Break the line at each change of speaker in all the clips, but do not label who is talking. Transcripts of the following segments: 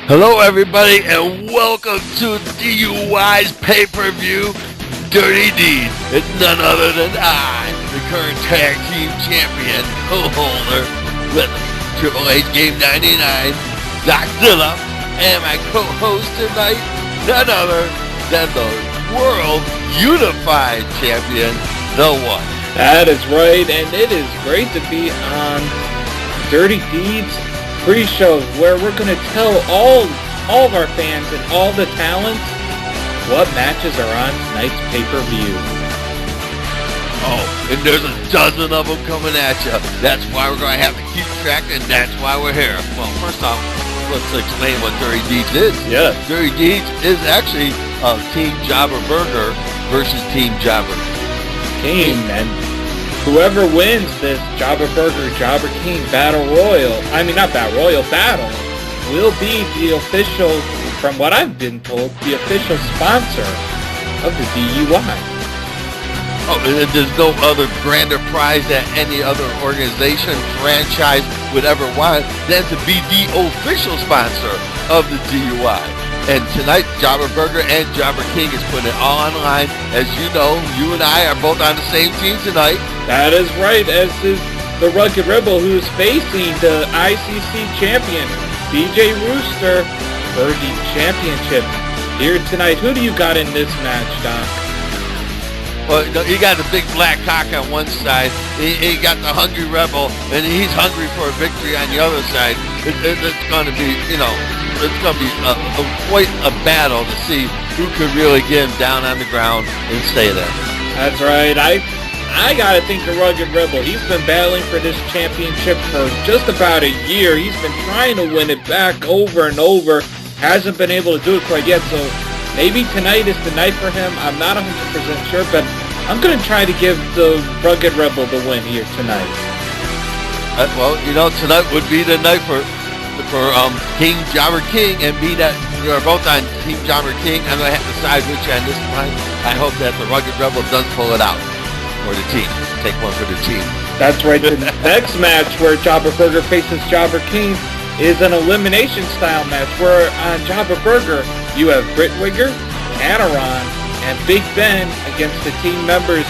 Hello, everybody, and welcome to DUI's pay-per-view, Dirty Deeds. It's none other than I, the current tag team champion, co-holder with Triple H Game 99, DocZilla, and my co-host tonight, none other than the World Unified Champion, The One.
That is right, and it is great to be on Dirty Deeds pre-show, where we're going to tell all of our fans and all the talents what matches are on tonight's pay-per-view.
Oh, and there's a dozen of them coming at you. That's why we're going to have to keep track, and that's why we're here. Well, first off, let's explain what Dirty Deeds is.
Yeah.
Dirty Deeds is actually Team Jobber Burger versus Team Jobber
King, and whoever wins this Jobber Burger, Jobber King Battle will be the official, from what I've been told, the official sponsor of the DUI.
Oh, and there's no other grander prize that any other organization, franchise would ever want than to be the official sponsor of the DUI. And tonight, Jobber Burger and Jobber King is putting it all online. As you know, you and I are both on the same team tonight.
That is right, as is the Rugged Rebel, who is facing the ICC champion, DJ Rooster, for the championship here tonight. Who do you got in this match, Doc?
Well, you got the big black cock on one side. You got the Hungry Rebel, and he's hungry for a victory on the other side. It's going to be, it's going to be quite a battle to see who can really get him down on the ground and stay there.
That's right. I gotta think the Rugged Rebel. He's been battling for this championship for just about a year. He's been trying to win it back over and over. Hasn't been able to do it quite yet, so maybe tonight is the night for him. I'm not 100% sure, but I'm going to try to give the Rugged Rebel the win here tonight.
Well, tonight would be the night for King Jobber King, and be that you're both on Team Jobber King. I'm going to have to decide which on this one. I hope that the Rugged Rebel does pull it out for the team. Take one for the team.
That's right. The next match where Jobber Burger faces Jobber King is an elimination style match where on Jobber Burger you have Britt Wigger, Anaron, and Big Ben against the team members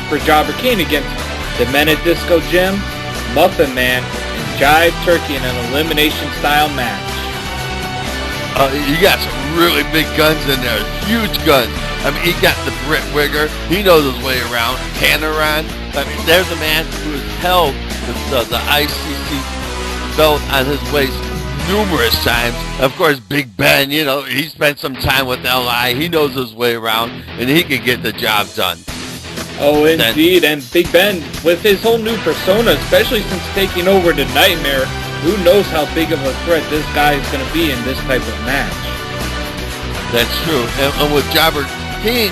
for Jobber King against the Men at Disco Gym, Muffin Man, and Jive Turkey in an elimination style match.
You got some really big guns in there, huge guns. I mean, he got the Britt Wigger. He knows his way around. Anaron. I mean, there's a man who has held the ICC belt on his waist numerous times. Of course, Big Ben, he spent some time with LI. He knows his way around, and he can get the job done.
Oh, indeed. And Big Ben, with his whole new persona, especially since taking over the Nightmare, who knows how big of a threat this guy is going to be in this type of match.
That's true. And with Jobber King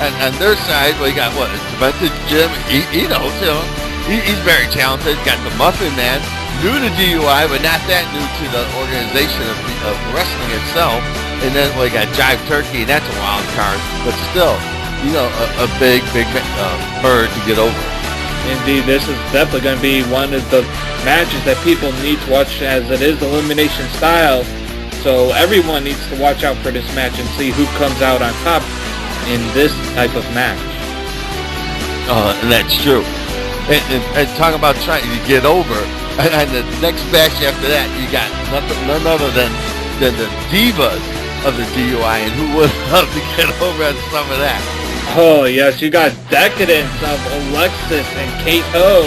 on their side, we got Vintage Jim. He knows him. He's very talented. Got the Muffin Man, new to DUI, but not that new to the organization of wrestling itself. And then we got Jive Turkey, and that's a wild card, but still, a big bird to get over.
Indeed, this is definitely going to be one of the matches that people need to watch, as it is elimination style. So everyone needs to watch out for this match and see who comes out on top in this type of match.
And that's true. And talking about trying to get over, and the next match after that, you got none other than the divas of the DUI, and who would love to get over on some of that?
Oh, yes, you got Decadence of Alexis and Kate Ho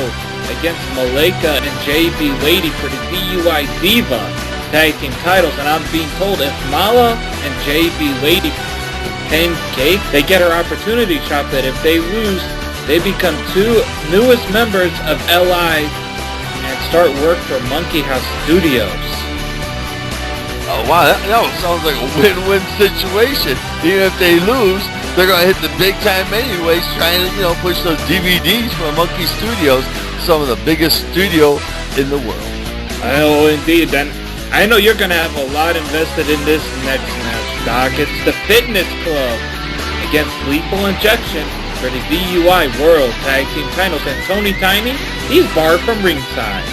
against Malika and JB Lady for the DUI Diva Tag Team titles. And I'm being told if Mala and JB Lady pin Kate, they get her opportunity shot, that if they lose, they become two newest members of LI and start work for Monkey House Studios.
Oh, wow, that sounds like a win-win situation. Even if they lose, they're going to hit the big time anyways, trying to, push those DVDs from Monkey Studios, some of the biggest studio in the world.
Oh, indeed. And I know you're going to have a lot invested in this next match, Doc. It's the Fitness Club against Lethal Injection for the DUI World Tag Team titles. And Tony Tiny, he's barred from ringside.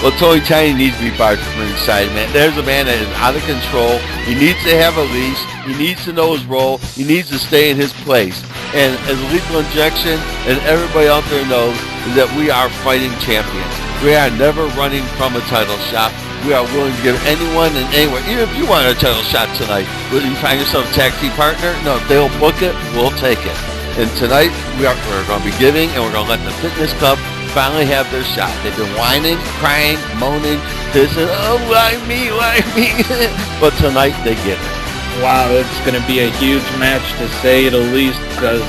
Well, Tony Tiny needs to be barred from ringside, man. There's a man that is out of control. He needs to have a leash. He needs to know his role. He needs to stay in his place. And as Lethal Injection and everybody out there knows is that we are fighting champions. We are never running from a title shot. We are willing to give anyone and anywhere, even if you want a title shot tonight, will you find yourself a tag team partner? No, if they'll book it, we'll take it. And tonight, we're going to be giving, and we're going to let the Fitness Club finally have their shot. They've been whining, crying, moaning, pissing, oh, why me, why me? But tonight, they get it.
Wow, it's going to be a huge match to say the least, because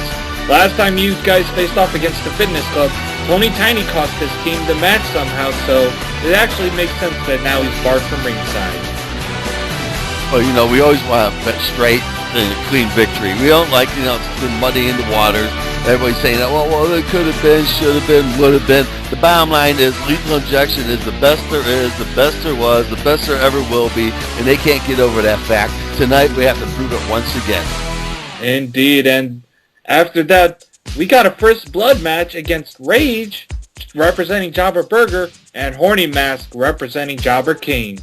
last time you guys faced off against the Fitness Club, Tony Tiny cost his team the match somehow, so it actually makes sense that now he's barred from ringside.
Well, you know, we always want to bet straight and a clean victory. We don't like, you know, it's been muddy in the waters. Everybody's saying that, well, it could have been, should have been, would have been. The bottom line is Lethal Injection is the best there is, the best there was, the best there ever will be, and they can't get over that fact. Tonight, we have to prove it once again.
Indeed, and after that, we got a First Blood match against Rage, representing Jobber Burger, and Horny Mask, representing Jobber King.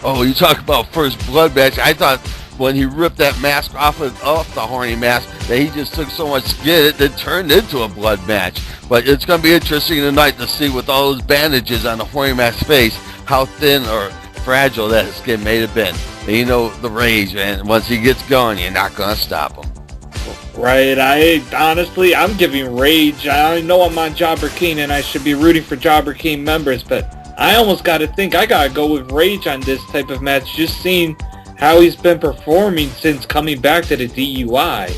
Oh, you talk about First Blood match. I thought when he ripped that mask off the Horny Mask that he just took so much skin it turned into a blood match. But it's going to be interesting tonight to see with all those bandages on the Horny Mask's face how thin or fragile that skin may have been. And you know the Rage, man. Once he gets going, you're not going to stop him.
Right, I'm giving Rage. I know I'm on Jobber King and I should be rooting for Jobber King members, but I almost got to think I got to go with Rage on this type of match, just seeing how he's been performing since coming back to the DUI.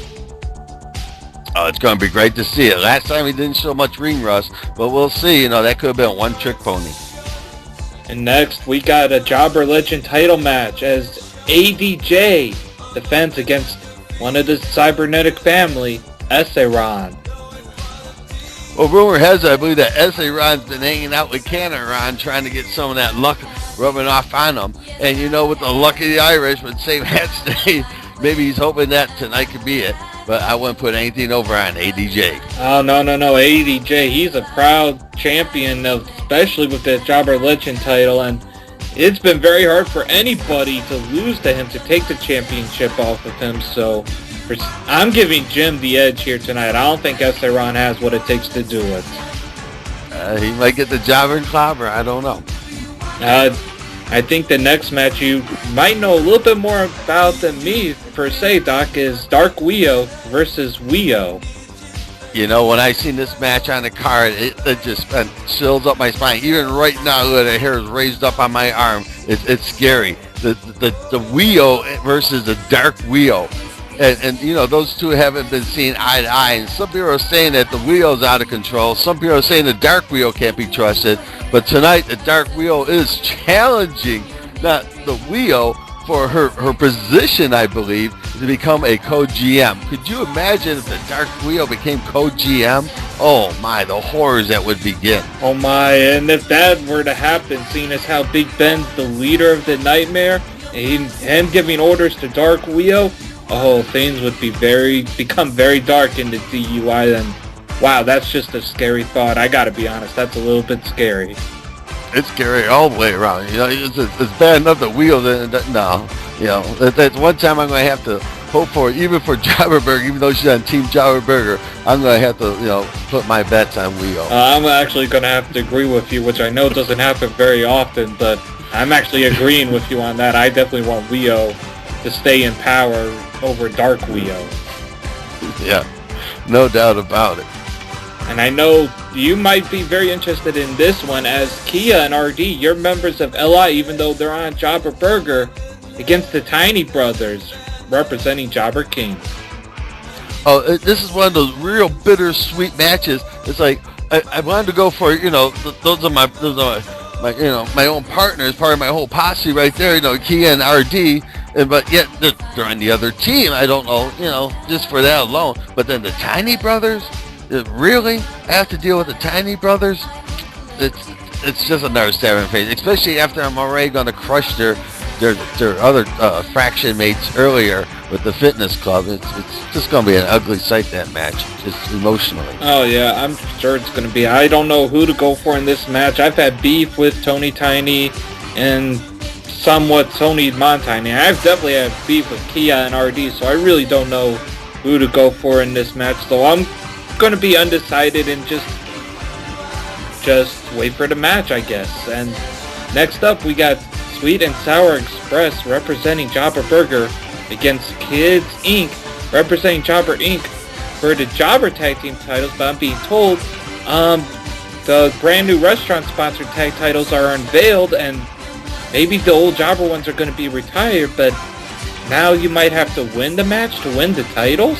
Oh, it's going to be great to see it. Last time he didn't show much ring rust, but we'll see. You know, that could have been a one-trick pony.
And next, we got a Jobber Legend title match as ADJ defends against one of the cybernetic family, Essaron.
Well, rumor has it, I believe that Essaron's been hanging out with Canaron trying to get some of that luck rubbing off on him. And you know, with the luck of the Irish, with St. Pat's Day, maybe he's hoping that tonight could be it. But I wouldn't put anything over on ADJ.
Oh, no. ADJ, he's a proud champion, especially with the Jobber Legend title. And it's been very hard for anybody to lose to him, to take the championship off of him. So I'm giving Jim the edge here tonight. I don't think Essaron has what it takes to do it.
He might get the jobber and clobber. I don't know.
I think the next match you might know a little bit more about than me, per se, Doc, is Dark Weo versus Weo.
You know, when I seen this match on the card, it just sent chills up my spine. Even right now, the hair is raised up on my arm. It's scary. The Weo versus the Dark Weo. And you know, those two haven't been seen eye to eye. And some people are saying that the Weo's out of control. Some people are saying the Dark Weo can't be trusted. But tonight, the Dark Weo is challenging not the Weo for her position, I believe, to become a co-GM. Could you imagine if the Dark Weo became co-GM? Oh my, the horrors that would begin.
Oh my, and if that were to happen, seeing as how Big Ben's the leader of the Nightmare, and him giving orders to Dark Weo, oh, things would be become very dark in the DUI. Then, wow, that's just a scary thought. I gotta be honest, that's a little bit scary.
It's scary all the way around. You know, it's bad enough that Weo. No, you know, that's one time I'm going to have to hope for, even for Jobber Burger, even though she's on Team Jobber Burger, I'm going to have to, you know, put my bets on Weo.
I'm actually going to have to agree with you, which I know doesn't happen very often, but I'm actually agreeing with you on that. I definitely want Weo to stay in power over Dark Weo.
Yeah, no doubt about it.
And I know you might be very interested in this one, as Kia and RD, you're members of LI, even though they're on Jobber Burger, against the Tiny Brothers, representing Jobber King.
Oh, this is one of those real bittersweet matches. It's like, I wanted to go for, you know, those are my you know, my own partners, part of my whole posse right there, you know, Kia and RD, but yet they're on the other team. I don't know, you know, just for that alone. But then the Tiny Brothers, really? I have to deal with the Tiny Brothers? It's just another staring face, especially after I'm already going to crush their their other fraction mates earlier with the fitness club. It's just going to be an ugly sight, that match, just emotionally.
Oh, yeah, I'm sure it's going to be. I don't know who to go for in this match. I've had beef with Tony Tiny and somewhat Tony Montaigne. I've definitely had beef with Kia and RD, so I really don't know who to go for in this match. So I'm going to be undecided and just wait for the match, I guess. And next up, we got Sweet and Sour Express representing Jobber Burger against Kids Inc. representing Jobber Inc. for the Jobber Tag Team titles, but I'm being told the brand new restaurant sponsored tag titles are unveiled, and maybe the old Jobber ones are going to be retired, but now you might have to win the match to win the titles?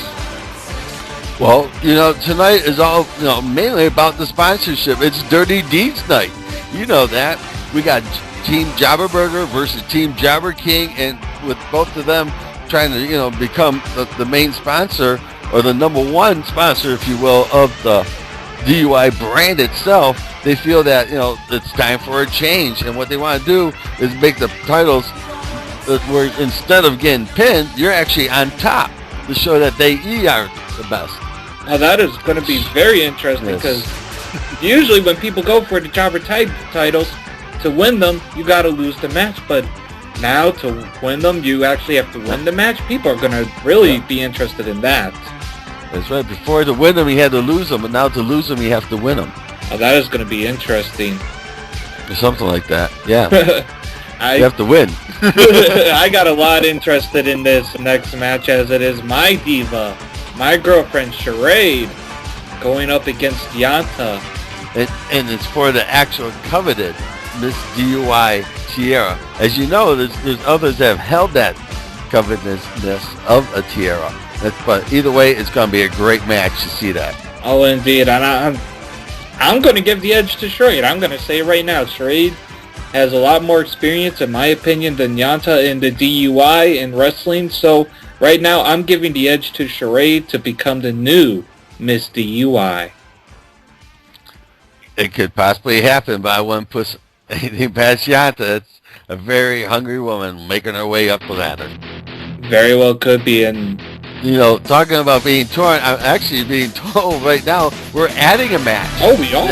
Well, tonight is all, mainly about the sponsorship. It's Dirty Deeds night. You know that. We got Team Jobber Burger versus Team Jobber King, and with both of them trying to, become the main sponsor, or the number one sponsor, if you will, of the DUI brand itself, they feel that, it's time for a change. And what they want to do is make the titles where instead of getting pinned, you're actually on top to show that they are the best.
Now that is going to be very interesting, because usually when people go for the Jobber Tag titles, to win them, you got to lose the match. But now to win them, you actually have to win the match. People are going to really be interested in that.
That's right. Before to win them, you had to lose them, but now to lose them, you have to win them.
Oh, that is going to be interesting.
Or something like that. Yeah. You have to win.
I got a lot interested in this next match, as it is my diva, my girlfriend Charade, going up against Yanta.
And it's for the actual coveted Miss DUI tiara. As you know, there's others that have held that covetedness of a tiara. But either way, it's going to be a great match to see that.
Oh, indeed. And I'm going to give the edge to Charade. I'm going to say it right now. Charade has a lot more experience, in my opinion, than Yanta in the DUI in wrestling. So right now, I'm giving the edge to Charade to become the new Miss DUI.
It could possibly happen, but I wouldn't put anything past Yanta. It's a very hungry woman making her way up the ladder.
Very well could be. And
talking about being torn, I'm actually being told right now we're adding a match.
Oh, we are?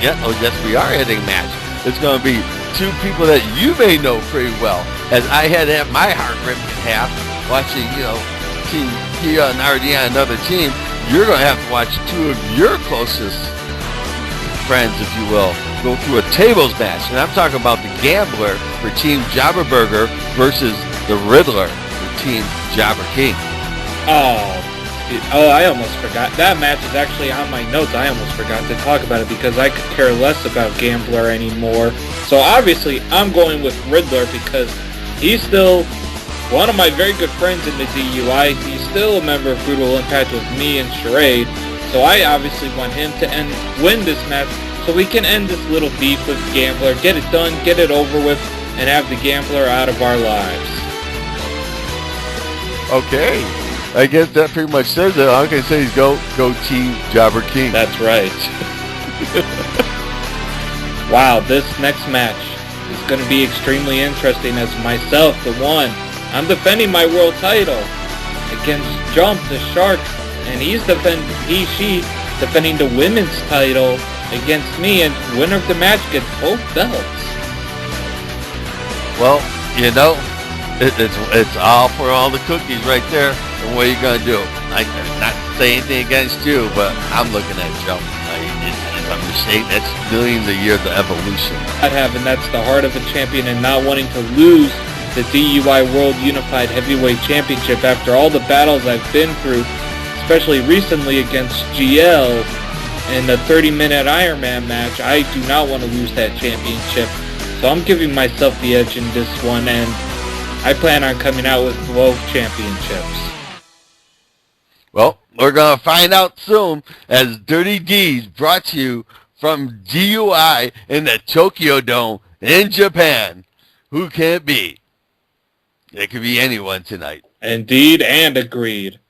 Yes, we are adding a match. It's going to be two people that you may know pretty well. As I had to have my heart ripped in half watching, Team Kia and RD on another team, you're going to have to watch two of your closest friends, if you will, go through a tables match. And I'm talking about the Gambler for Team Jobber Burger versus the Riddler for Team Jobber King.
Oh, I almost forgot. That match is actually on my notes. I almost forgot to talk about it because I could care less about Gambler anymore. So obviously, I'm going with Riddler because he's still one of my very good friends in the DUI. He's still a member of Brutal Impact with me and Charade. So I obviously want him to win this match so we can end this little beef with Gambler, get it done, get it over with, and have the Gambler out of our lives.
Okay. I guess that pretty much says it. All I can say is go Team Jobber King.
That's right. Wow, this next match is going to be extremely interesting as myself, the one, I'm defending my world title against Jump the Shark, and she defending the women's title against me, and winner of the match gets both belts.
Well, it's all for all the cookies right there. And what are you going to do? I not say anything against you, but I'm looking at Jump. If I'm mistaken, that's millions of years of evolution.
And that's the heart of a champion, and not wanting to lose the DUI World Unified Heavyweight Championship after all the battles I've been through, especially recently against GL in the 30-minute Iron Man match. I do not want to lose that championship. So I'm giving myself the edge in this one, and I plan on coming out with both championships.
Well, we're going to find out soon as Dirty Deeds brought to you from DUI in the Tokyo Dome in Japan. Who can it be? It could be anyone tonight.
Indeed and agreed.